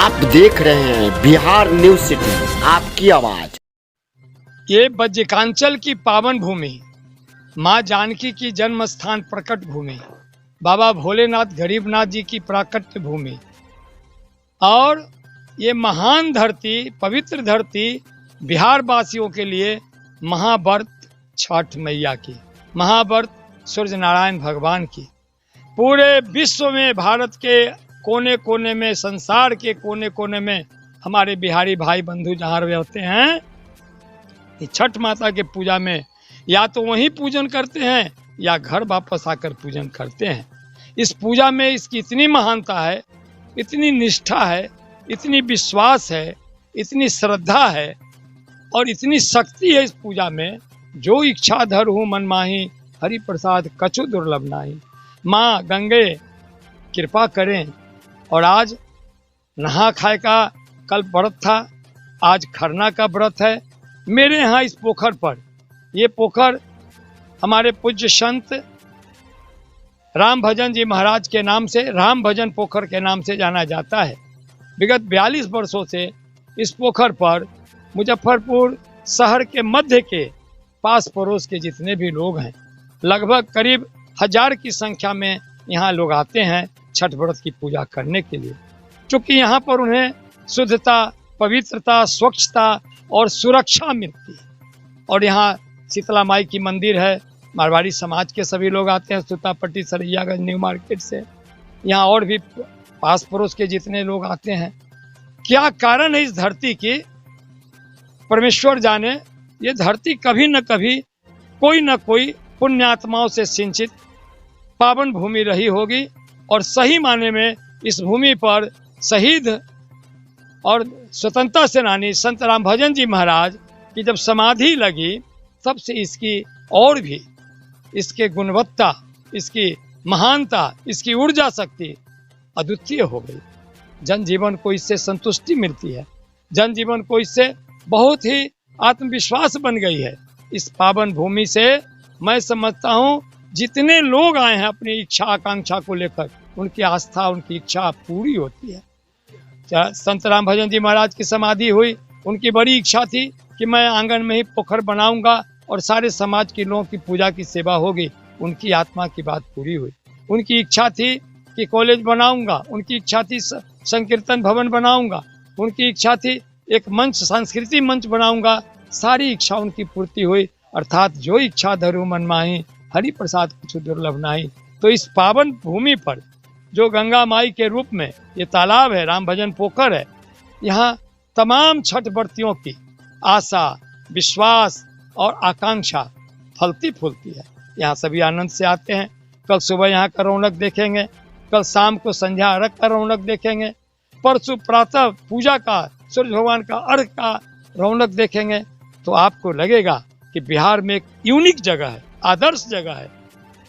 आप देख रहे हैं बिहार न्यूज सिटी, आपकी आवाज। ये बज्रकांचल की पावन भूमि, माँ जानकी की जन्म स्थान प्रकट भूमि, बाबा भोलेनाथ गरीबनाथ जी की प्राकट्य भूमि और ये महान धरती, पवित्र धरती बिहार वासियों के लिए महाव्रत छठ मैया की, महाव्रत सूर्य नारायण भगवान की। पूरे विश्व में, भारत के कोने कोने में, संसार के कोने कोने में हमारे बिहारी भाई बंधु जहाँ रहते हैं, छठ माता के पूजा में या तो वहीं पूजन करते हैं या घर वापस आकर पूजन करते हैं। इस पूजा में इसकी इतनी महानता है, इतनी निष्ठा है, इतनी विश्वास है, इतनी श्रद्धा है और इतनी शक्ति है इस पूजा में। जो इच्छा धर हूँ मन माही, हरि प्रसाद कछु दुर्लभ नाही। माँ गंगे कृपा करें। और आज नहा खाए का कल व्रत था, आज खरना का व्रत है। मेरे यहाँ इस पोखर पर, ये पोखर हमारे पूज्य संत राम भजन जी महाराज के नाम से, राम भजन पोखर के नाम से जाना जाता है। विगत 42 वर्षों से इस पोखर पर मुजफ्फरपुर शहर के मध्य के पास पड़ोस के जितने भी लोग हैं, लगभग करीब 1000 की संख्या में यहाँ लोग आते हैं छठ व्रत की पूजा करने के लिए। क्योंकि यहाँ पर उन्हें शुद्धता, पवित्रता, स्वच्छता और सुरक्षा मिलती है। और यहाँ शीतला माई की मंदिर है, मारवाड़ी समाज के सभी लोग आते हैं सुतापट्टी, सरैयागंज, न्यू मार्केट से। यहाँ और भी पास पड़ोस के जितने लोग आते हैं। क्या कारण है इस धरती की, परमेश्वर जाने। ये धरती कभी न कभी कोई न कोई पुण्यात्माओं से सिंचित पावन भूमि रही होगी। और सही माने में इस भूमि पर शहीद और स्वतंत्रता सेनानी संत राम भजन जी महाराज की जब समाधि लगी, तब से इसकी और भी इसके गुणवत्ता, इसकी महानता, इसकी ऊर्जा शक्ति अद्वितीय हो गई। जनजीवन को इससे संतुष्टि मिलती है, जनजीवन को इससे बहुत ही आत्मविश्वास बन गई है। इस पावन भूमि से मैं समझता हूँ जितने लोग आए हैं अपनी इच्छा आकांक्षा को लेकर, उनकी आस्था, उनकी इच्छा पूरी होती है। संत राम भजन जी महाराज की समाधि हुई, उनकी बड़ी इच्छा थी कि मैं आंगन में ही पोखर बनाऊंगा और सारे समाज के लोगों की पूजा की सेवा होगी। उनकी आत्मा की बात पूरी हुई। उनकी इच्छा थी कि कॉलेज बनाऊंगा, उनकी इच्छा थी संकीर्तन भवन बनाऊंगा, उनकी इच्छा थी एक मंच, सांस्कृतिक मंच बनाऊंगा। सारी इच्छा उनकी पूर्ति हुई। अर्थात जो इच्छा धरू मन माही, हरि प्रसाद कुछ दुर्लभ नाही। तो इस पावन भूमि पर जो गंगा माई के रूप में ये तालाब है, राम भजन पोखर है, यहाँ तमाम छठ व्रतियों की आशा, विश्वास और आकांक्षा फलती फूलती है। यहाँ सभी आनंद से आते हैं। कल सुबह यहाँ का रौनक देखेंगे, कल शाम को संध्या अर्घ का रौनक देखेंगे, परसों प्रातः पूजा का, सूर्य भगवान का अर्घ का रौनक देखेंगे। तो आपको लगेगा कि बिहार में एक यूनिक जगह है, आदर्श जगह है,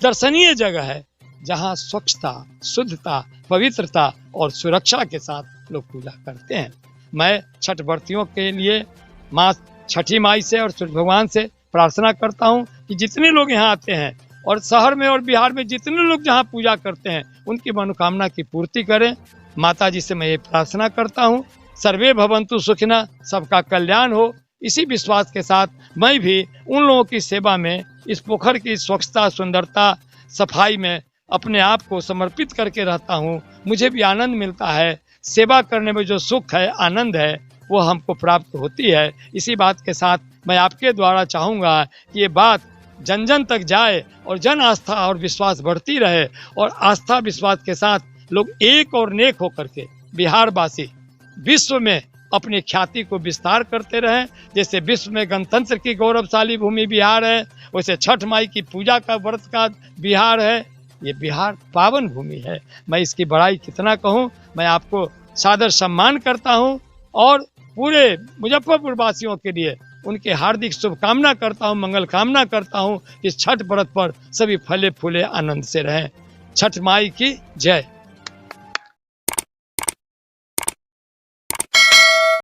दर्शनीय जगह है, जहाँ स्वच्छता, शुद्धता, पवित्रता और सुरक्षा के साथ लोग पूजा करते हैं। मैं छठ व्रतियों के लिए माँ छठी माई से और सूर्य भगवान से प्रार्थना करता हूँ कि जितने लोग यहाँ आते हैं और शहर में और बिहार में जितने लोग जहाँ पूजा करते हैं, उनकी मनोकामना की पूर्ति करें। माता जी से मैं ये प्रार्थना करता हूँ, सर्वे भवन्तु सुखिनः, सबका कल्याण हो। इसी विश्वास के साथ मैं भी उन लोगों की सेवा में, इस पोखर की स्वच्छता, सुंदरता, सफाई में अपने आप को समर्पित करके रहता हूँ। मुझे भी आनंद मिलता है। सेवा करने में जो सुख है, आनंद है, वो हमको प्राप्त होती है। इसी बात के साथ मैं आपके द्वारा चाहूँगा कि ये बात जन जन तक जाए और जन आस्था और विश्वास बढ़ती रहे और आस्था विश्वास के साथ लोग एक और नेक होकर के बिहारवासी विश्व में अपनी ख्याति को विस्तार करते रहें। जैसे विश्व में गणतंत्र की गौरवशाली भूमि बिहार है, वैसे छठ माई की पूजा का व्रत का बिहार है। ये बिहार पावन भूमि है। मैं इसकी बड़ाई कितना कहूँ। मैं आपको सादर सम्मान करता हूँ और पूरे मुजफ्फरपुर वासियों के लिए उनके हार्दिक शुभकामना करता हूँ, मंगल कामना करता हूँ कि छठ व्रत पर सभी फले फूले आनंद से रहें। छठ माई की जय।